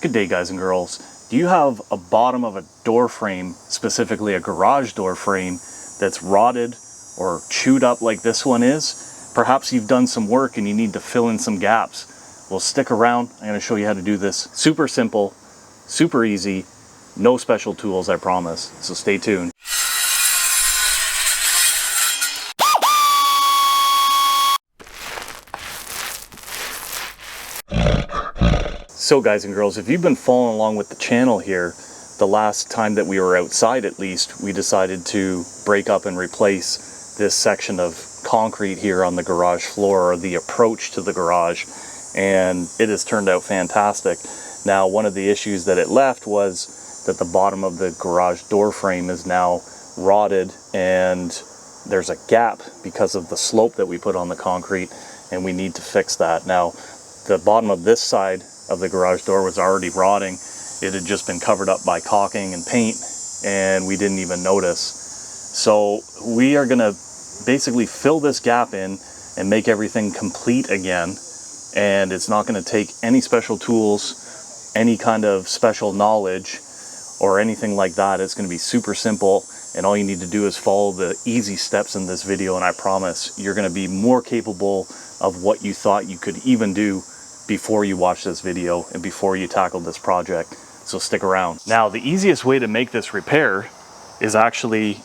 Good day, guys and girls. Do you have a bottom of a door frame, specifically a garage door frame, that's rotted or chewed up like this one is? Perhaps you've done some work and you need to fill in some gaps. Well, stick around. I'm going to show you how to do this. Super simple, super easy, no special tools, I promise. So stay tuned. So guys and girls, if you've been following along with the channel here, the last time that we were outside at least, we decided to break up and replace this section of concrete here on the garage floor, or the approach to the garage, and it has turned out fantastic. Now, one of the issues that it left was that the bottom of the garage door frame is now rotted, and there's a gap because of the slope that we put on the concrete, and we need to fix that. Now, the bottom of this side of the garage door was already rotting. It had just been covered up by caulking and paint, and we didn't even notice. So we are gonna basically fill this gap in and make everything complete again. And it's not gonna take any special tools, any kind of special knowledge or anything like that. It's gonna be super simple, and all you need to do is follow the easy steps in this video, and I promise you're gonna be more capable of what you thought you could even do before you watch this video and before you tackle this project. So stick around. Now, the easiest way to make this repair is actually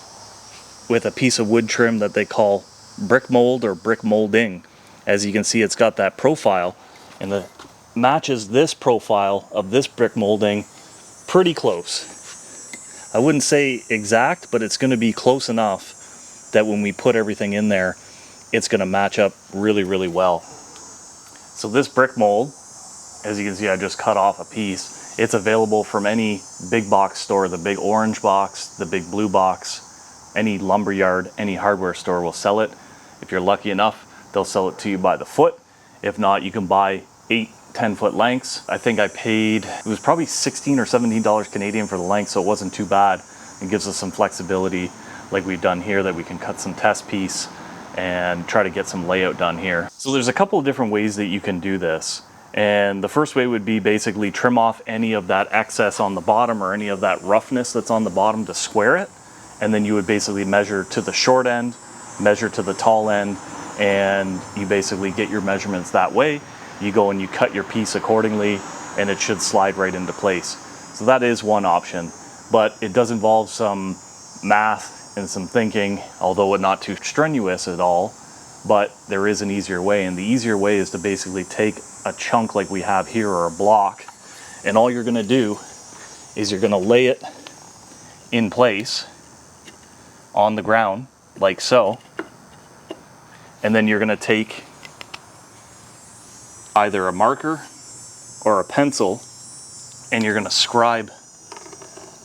with a piece of wood trim that they call brick mold or brick molding. As you can see, it's got that profile, and it matches this profile of this brick molding pretty close. I wouldn't say exact, but it's going to be close enough that when we put everything in there, it's going to match up really, really well. So this brick mold, as you can see, I just cut off a piece. It's available from any big box store, the big orange box, the big blue box, any lumber yard, any hardware store will sell it. If you're lucky enough, they'll sell it to you by the foot. If not, you can buy 8-10 foot lengths. I think I paid, it was probably $16 or $17 Canadian for the length, so it wasn't too bad. It gives us some flexibility like we've done here, that we can cut some test piece and try to get some layout done here. So there's a couple of different ways that you can do this. And the first way would be basically trim off any of that excess on the bottom or any of that roughness that's on the bottom to square it. And then you would basically measure to the short end, measure to the tall end, and you basically get your measurements that way. You go and you cut your piece accordingly, and it should slide right into place. So that is one option, but it does involve some math and some thinking, although not too strenuous at all. But there is an easier way, and the easier way is to basically take a chunk like we have here, or a block, and all you're going to do is you're going to lay it in place on the ground like so, and then you're going to take either a marker or a pencil, and you're going to scribe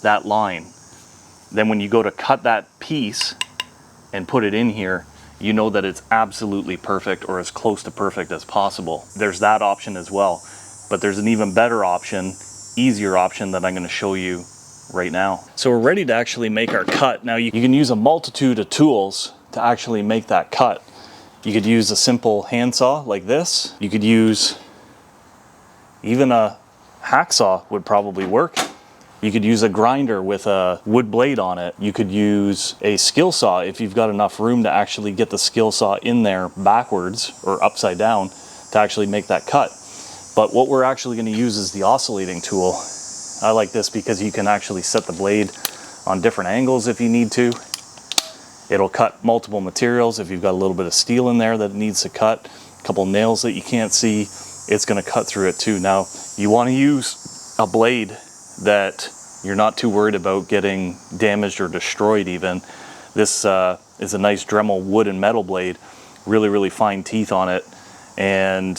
that line. Then when you go to cut that piece and put it in here, you know that it's absolutely perfect, or as close to perfect as possible. There's that option as well, but there's an even better option, easier option, that I'm going to show you right now. So we're ready to actually make our cut. Now you can use a multitude of tools to actually make that cut. You could use a simple handsaw like this. You could use even a hacksaw, would probably work. You could use a grinder with a wood blade on it. You could use a skill saw if you've got enough room to actually get the skill saw in there backwards or upside down to actually make that cut. But what we're actually going to use is the oscillating tool. I like this because you can actually set the blade on different angles if you need to. It'll cut multiple materials. If you've got a little bit of steel in there that needs to cut, a couple nails that you can't see, it's going to cut through it too. Now, you want to use a blade that you're not too worried about getting damaged or destroyed even. This is a nice Dremel wood and metal blade, really, really fine teeth on it. And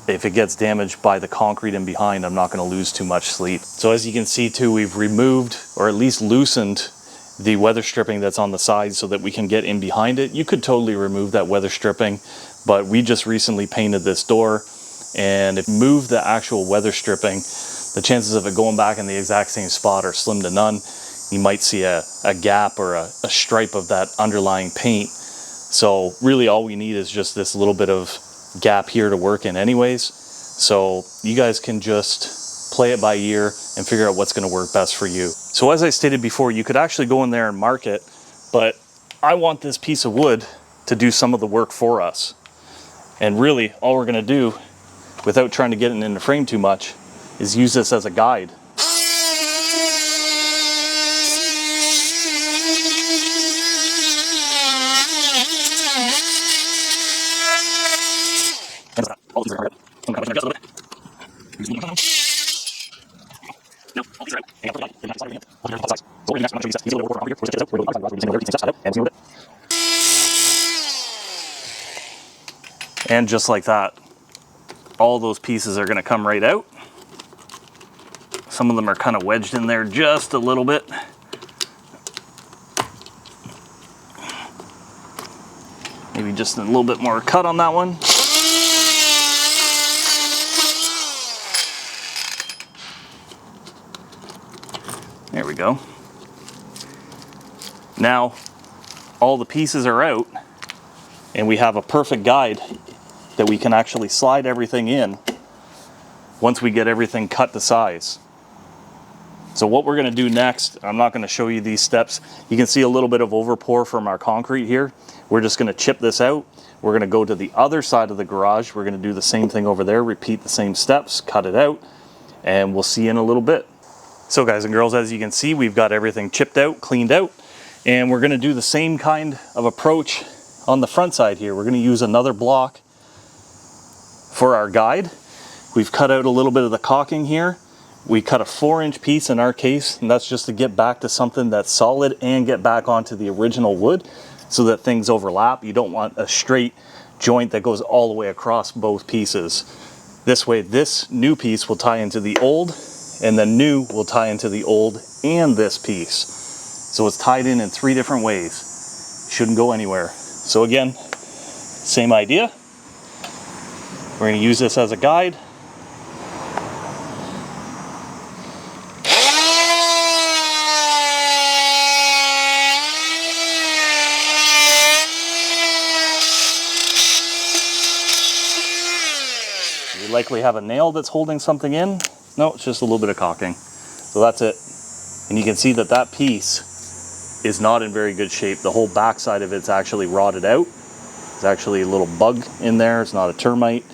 if it gets damaged by the concrete in behind, I'm not going to lose too much sleep. So as you can see too, we've removed, or at least loosened, the weather stripping that's on the side so that we can get in behind it. You could totally remove that weather stripping, but we just recently painted this door, and if you move the actual weather stripping, the chances of it going back in the exact same spot are slim to none. You might see a gap or a stripe of that underlying paint. So really all we need is just this little bit of gap here to work in anyways. So you guys can just play it by ear, and figure out what's going to work best for you. So as I stated before, you could actually go in there and mark it, but I want this piece of wood to do some of the work for us. And really, all we're going to do, without trying to get it in the frame too much, is use this as a guide. And just like that, all those pieces are going to come right out. Some of them are kind of wedged in there just a little bit. Maybe just a little bit more cut on that one. There we go. Now, all the pieces are out, and we have a perfect guide that we can actually slide everything in once we get everything cut to size. So what we're going to do next, I'm not going to show you these steps. You can see a little bit of overpour from our concrete here. We're just going to chip this out. We're going to go to the other side of the garage. We're going to do the same thing over there, repeat the same steps, cut it out, and we'll see you in a little bit. So guys and girls, as you can see, we've got everything chipped out, cleaned out, and we're going to do the same kind of approach on the front side here. We're going to use another block for our guide. We've cut out a little bit of the caulking here. We cut a 4-inch piece in our case, and that's just to get back to something that's solid and get back onto the original wood so that things overlap. You don't want a straight joint that goes all the way across both pieces. This way, this new piece will tie into the old, and the new will tie into the old and this piece. So it's tied in 3 different ways. Shouldn't go anywhere. So again, same idea. We're going to use this as a guide. You likely have a nail that's holding something in. No, it's just a little bit of caulking. So that's it. And you can see that that piece is not in very good shape. The whole back side of it's actually rotted out. There's actually a little bug in there. It's not a termite.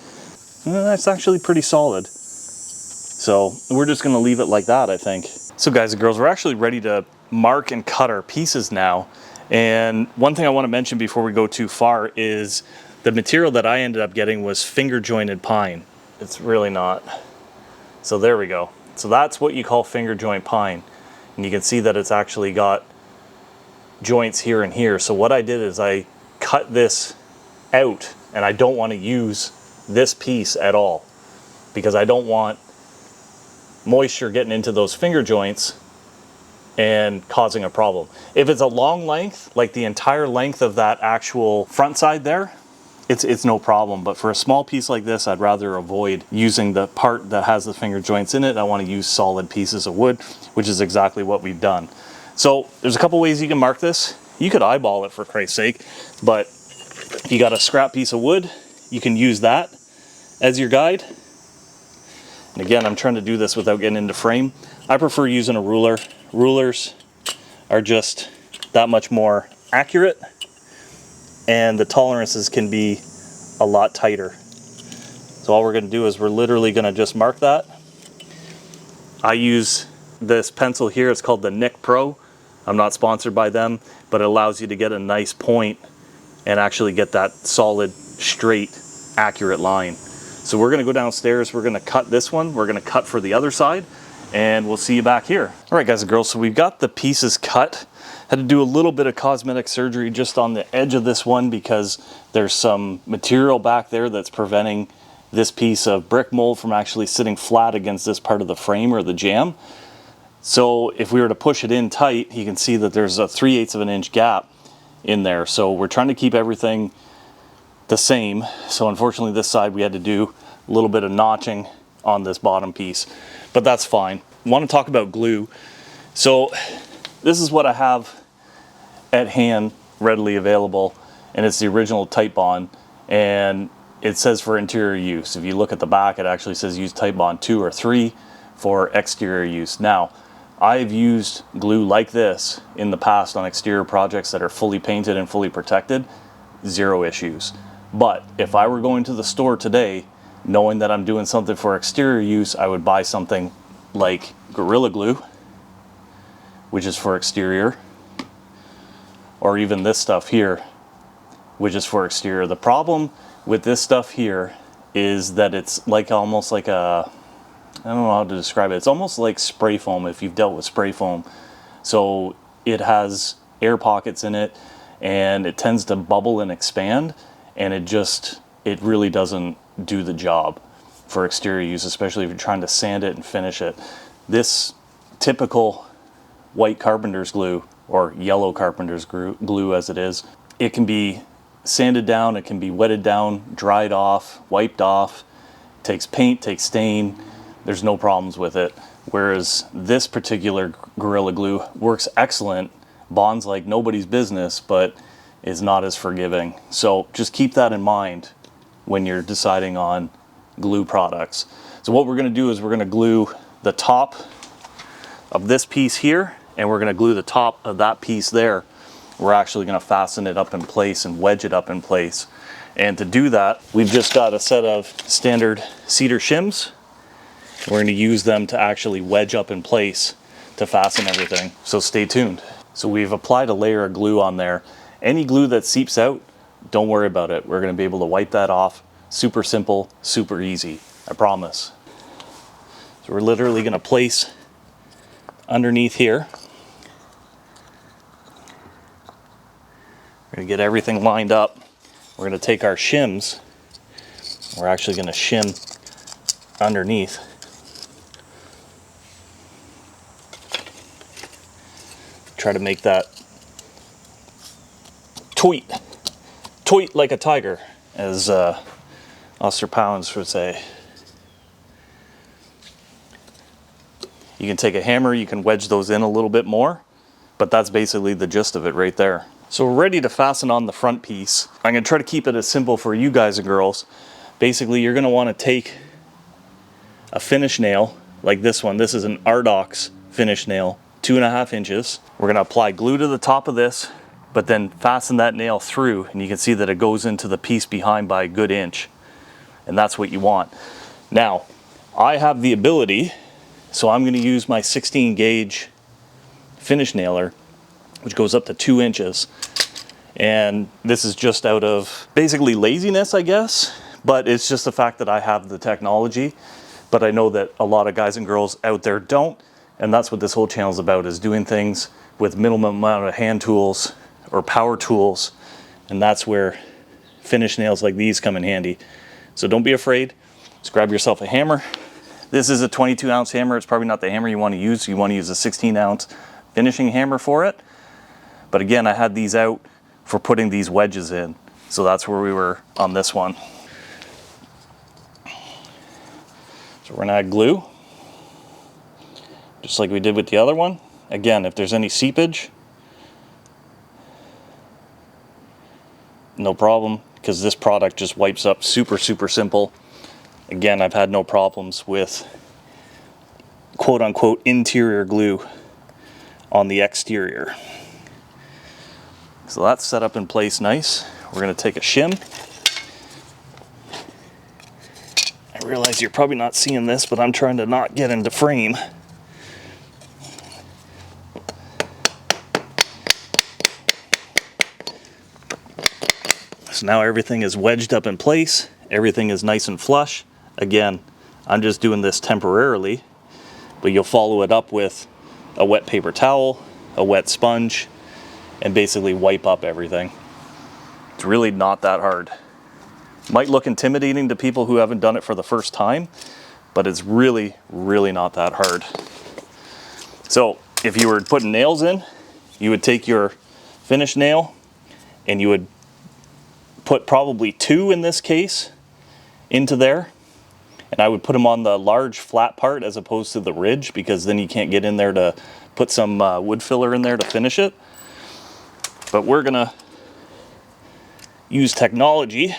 And that's actually pretty solid. So we're just going to leave it like that, I think. So guys and girls, we're actually ready to mark and cut our pieces now. And one thing I want to mention before we go too far is the material that I ended up getting was finger jointed pine. It's really not. So there we go. So that's what you call finger joint pine. And you can see that it's actually got joints here and here. So what I did is I cut this out, and I don't want to use this piece at all because I don't want moisture getting into those finger joints and causing a problem. If it's a long length, like the entire length of that actual front side there, it's no problem. But for a small piece like this, I'd rather avoid using the part that has the finger joints in it. I want to use solid pieces of wood, which is exactly what we've done. So there's a couple ways you can mark this. You could eyeball it for Christ's sake, but if you got a scrap piece of wood, you can use that as your guide. And again, I'm trying to do this without getting into frame. I prefer using a ruler. Rulers are just that much more accurate, and the tolerances can be a lot tighter. So all we're going to do is we're literally going to just mark that. I use this pencil here. It's called the Nick Pro. I'm not sponsored by them, but it allows you to get a nice point and actually get that solid, straight, accurate line. So we're going to go downstairs. We're going to cut this one. We're going to cut for the other side, and we'll see you back here. All right, guys and girls, so we've got the pieces cut. Had to do a little bit of cosmetic surgery just on the edge of this one because there's some material back there that's preventing this piece of brick mold from actually sitting flat against this part of the frame or the jamb. So if we were to push it in tight, you can see that there's a 3/8 of an inch gap in there. So we're trying to keep everything the same. So unfortunately this side we had to do a little bit of notching on this bottom piece, but that's fine. I want to talk about glue. So this is what I have at hand readily available, and it's the original Type Bond, and it says for interior use. If you look at the back, it actually says use Type Bond 2 or 3. for exterior use. Now, I've used glue like this in the past on exterior projects that are fully painted and fully protected, zero issues. But if I were going to the store today, knowing that I'm doing something for exterior use, I would buy something like Gorilla Glue, which is for exterior, or even this stuff here, which is for exterior. The problem with this stuff here is that it's like almost like a, I don't know how to describe it. It's almost like spray foam if you've dealt with spray foam. So it has air pockets in it and it tends to bubble and expand, and it really doesn't do the job for exterior use, especially if you're trying to sand it and finish it. This typical white carpenter's glue, or yellow carpenter's glue as it is, it can be sanded down, it can be wetted down, dried off, wiped off, takes paint, takes stain, there's no problems with it. Whereas this particular Gorilla Glue works excellent, bonds like nobody's business, but is not as forgiving. So just keep that in mind when you're deciding on glue products. So what we're going to do is we're going to glue the top of this piece here, and we're going to glue the top of that piece there. We're actually going to fasten it up in place and wedge it up in place. And to do that, we've just got a set of standard cedar shims. We're going to use them to actually wedge up in place to fasten everything. So stay tuned. So we've applied a layer of glue on there. Any glue that seeps out, don't worry about it. We're going to be able to wipe that off. Super simple, super easy, I promise. So we're literally going to place underneath here. We're going to get everything lined up. We're going to take our shims. We're actually going to shim underneath. Try to make that tweet like a tiger, as Oster Pounds would say. You can take a hammer, you can wedge those in a little bit more, but that's basically the gist of it right there. So we're ready to fasten on the front piece. I'm going to try to keep it as simple for you guys and girls. Basically, you're going to want to take a finish nail like this one. This is an Ardox finish nail, 2.5 inches. We're going to apply glue to the top of this, but then fasten that nail through, and you can see that it goes into the piece behind by a good inch. And that's what you want. Now, I have the ability, so I'm going to use my 16 gauge finish nailer, which goes up to 2 inches. And this is just out of basically laziness, I guess, but it's just the fact that I have the technology. But I know that a lot of guys and girls out there don't, and that's what this whole channel is about, is doing things with minimum amount of hand tools or power tools, and that's where finish nails like these come in handy. So don't be afraid, just grab yourself a hammer. This is a 22 ounce hammer. It's probably not the hammer you want to use. You want to use a 16 ounce finishing hammer for it. But again, I had these out for putting these wedges in. So that's where we were on this one. So we're gonna add glue, just like we did with the other one. Again, if there's any seepage, no problem, because this product just wipes up super simple. Again, I've had no problems with quote unquote interior glue on the exterior. So that's set up in place nice. We're going to take a shim. I realize you're probably not seeing this, but I'm trying to not get into frame. So now everything is wedged up in place. Everything is nice and flush. Again, I'm just doing this temporarily, but you'll follow it up with a wet paper towel, a wet sponge, and basically wipe up everything. It's really not that hard. Might look intimidating to people who haven't done it for the first time, but it's really not that hard. So if you were putting nails in, you would take your finish nail and you would put probably 2 in this case into there, and I would put them on the large flat part as opposed to the ridge, because then you can't get in there to put some wood filler in there to finish it. But we're gonna use technology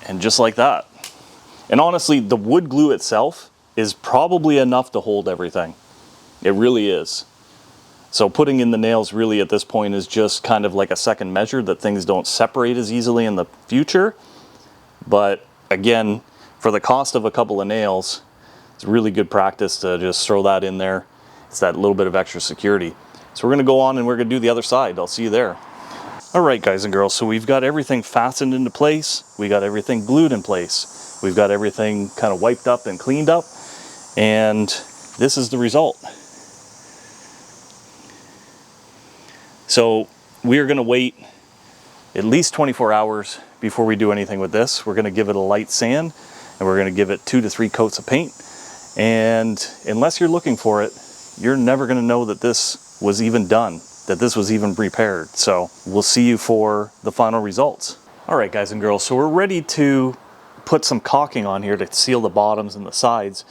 And just like that. And honestly, the wood glue itself is probably enough to hold everything. It really is. So putting in the nails really at this point is just kind of like a second measure that things don't separate as easily in the future. But again, for the cost of a couple of nails, it's really good practice to just throw that in there. It's that little bit of extra security. So we're gonna go on and we're gonna do the other side. I'll see you there. All right, guys and girls, so we've got everything fastened into place. We got everything glued in place. We've got everything kind of wiped up and cleaned up. And this is the result. So we are gonna wait at least 24 hours before we do anything with this. We're gonna give it a light sand and we're gonna give it 2 to 3 coats of paint. And unless you're looking for it, you're never gonna know that this was even done, that this was even repaired. So we'll see you for the final results. All right, guys and girls, so we're ready to put some caulking on here to seal the bottoms and the sides.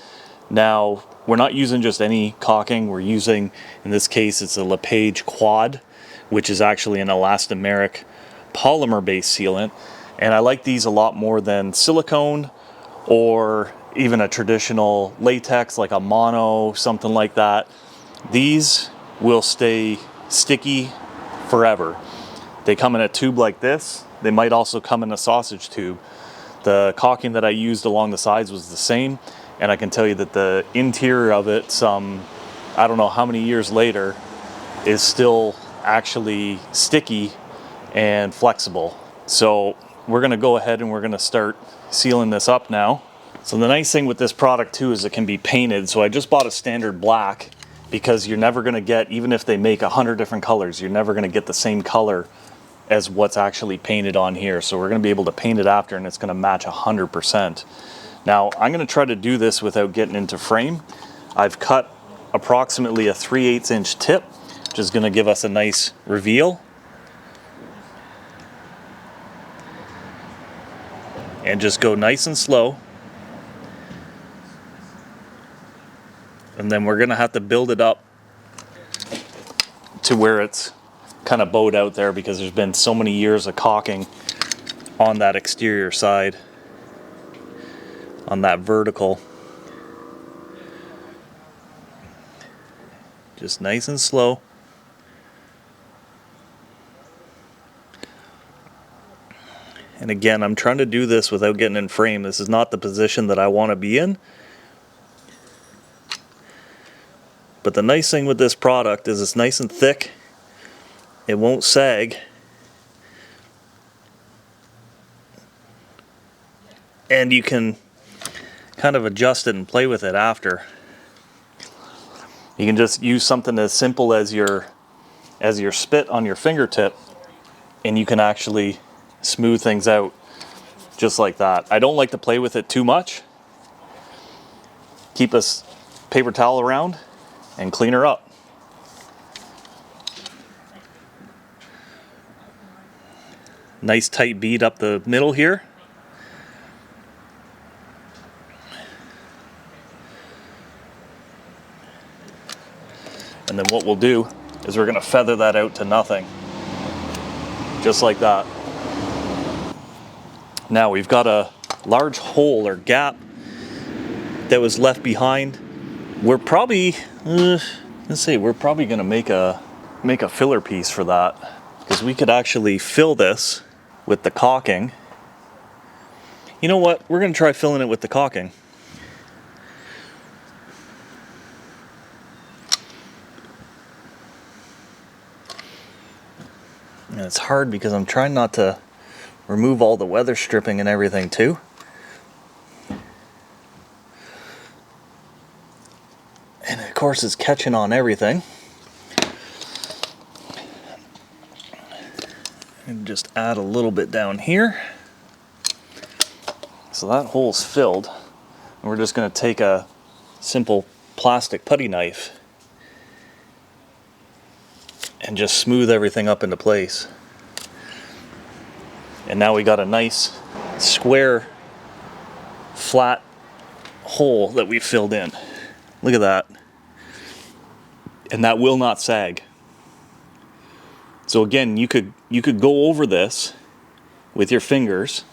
Now, we're not using just any caulking. We're using, in this case, it's a LePage Quad, which is actually an elastomeric polymer-based sealant. And I like these a lot more than silicone or even a traditional latex like a mono, something like that. These will stay sticky forever. They come in a tube like this. They might also come in a sausage tube. The caulking that I used along the sides was the same, and I can tell you that the interior of it, I don't know how many years later, is still actually sticky and flexible. So we're gonna go ahead and we're gonna start sealing this up now. So the nice thing with this product too is it can be painted. So I just bought a standard black because you're never gonna get, even if they make 100 different colors, you're never gonna get the same color as what's actually painted on here. So we're gonna be able to paint it after and it's gonna match 100%. Now I'm gonna try to do this without getting into frame. I've cut approximately a 3/8 inch tip, which is gonna give us a nice reveal. And just go nice and slow. And then we're gonna have to build it up to where it's kind of bowed out there because there's been so many years of caulking on that exterior side, on that vertical. Just nice and slow. And again, I'm trying to do this without getting in frame. This is not the position that I want to be in. But the nice thing with this product is it's nice and thick. It won't sag. And you can kind of adjust it and play with it after. You can just use something as simple as your spit on your fingertip, and you can actually smooth things out just like that. I don't like to play with it too much. Keep a paper towel around and clean her up. Nice tight bead up the middle here. And then what we'll do is we're going to feather that out to nothing. Just like that. Now we've got a large hole or gap that was left behind. We're probably, we're probably going to make a filler piece for that, because we could actually fill this with the caulking. You know what? We're going to try filling it with the caulking. And it's hard because I'm trying not to remove all the weather stripping and everything too. And of course it's catching on everything. And just add a little bit down here. So that hole's filled. And we're just going to take a simple plastic putty knife and just smooth everything up into place. And now we got a nice square flat hole that we filled in. Look at that. And that will not sag. So again, you could go over this with your fingers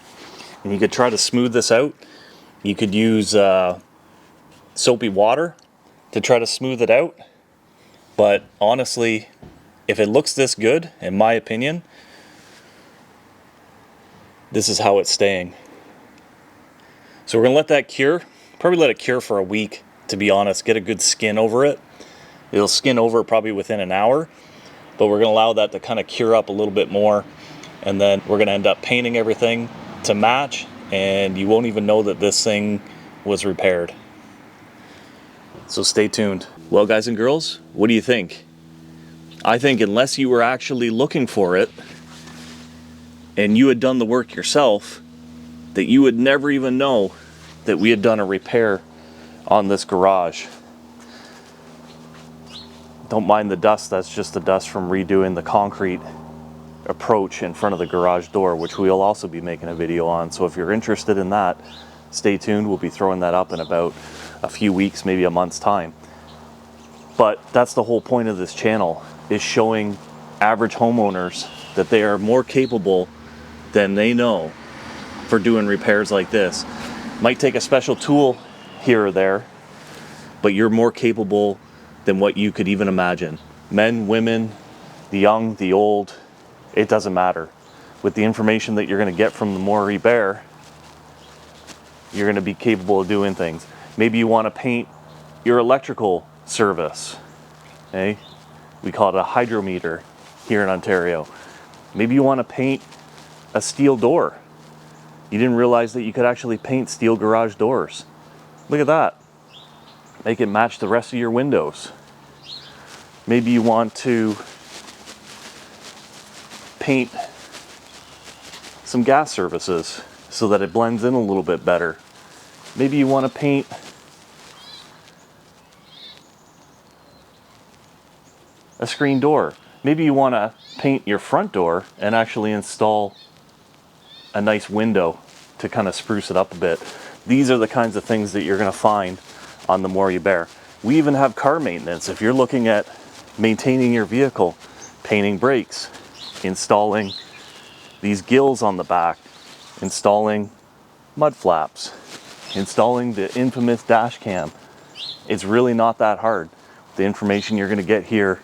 And you could try to smooth this out. You could use soapy water to try to smooth it out. But honestly, if it looks this good, in my opinion, this is how it's staying. So we're gonna let that cure. Probably let it cure for a week, to be honest. Get a good skin over it. It'll skin over probably within an hour, but we're gonna allow that to kind of cure up a little bit more, and then we're gonna end up painting everything to match, and you won't even know that this thing was repaired. So stay tuned. Well, guys and girls, what do you think? I think unless you were actually looking for it and you had done the work yourself, that you would never even know that we had done a repair on this garage. Don't mind the dust, that's just the dust from redoing the concrete approach in front of the garage door, which we'll also be making a video on. So if you're interested in that, stay tuned. We'll be throwing that up in about a few weeks, maybe a month's time. But that's the whole point of this channel, is showing average homeowners that they are more capable than they know for doing repairs like this. Might take a special tool here or there, but you're more capable than what you could even imagine. Men, women, the young, the old, it doesn't matter. With the information that you're going to get from the Maury Bear, you're going to be capable of doing things. Maybe you want to paint your electrical service. Okay? We call it a hydrometer here in Ontario. Maybe you want to paint a steel door. You didn't realize that you could actually paint steel garage doors. Look at that. Make it match the rest of your windows. Maybe you want to paint some gas services so that it blends in a little bit better. Maybe you want to paint a screen door. Maybe you want to paint your front door and actually install a nice window to kind of spruce it up a bit. These are the kinds of things that you're going to find on the Maury Bear. We even have car maintenance. If you're looking at maintaining your vehicle, painting brakes, installing these gills on the back, installing mud flaps, installing the infamous dash cam, it's really not that hard. The information you're going to get here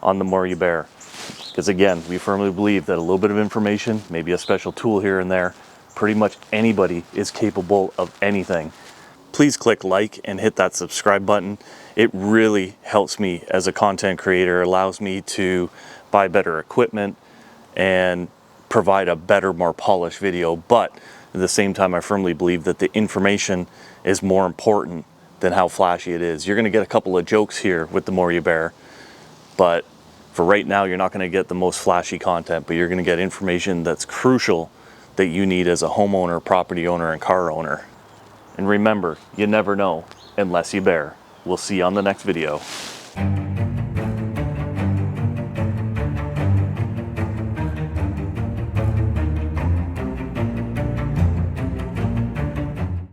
on the Maury Bear. Because again, we firmly believe that a little bit of information, maybe a special tool here and there, pretty much anybody is capable of anything. Please click like and hit that subscribe button. It really helps me as a content creator, allows me to buy better equipment and provide a better, more polished video. But at the same time, I firmly believe that the information is more important than how flashy it is. You're gonna get a couple of jokes here with the Maury Bear, but for right now, you're not gonna get the most flashy content, but you're gonna get information that's crucial that you need as a homeowner, property owner, and car owner. And remember, you never know unless you bear. We'll see you on the next video.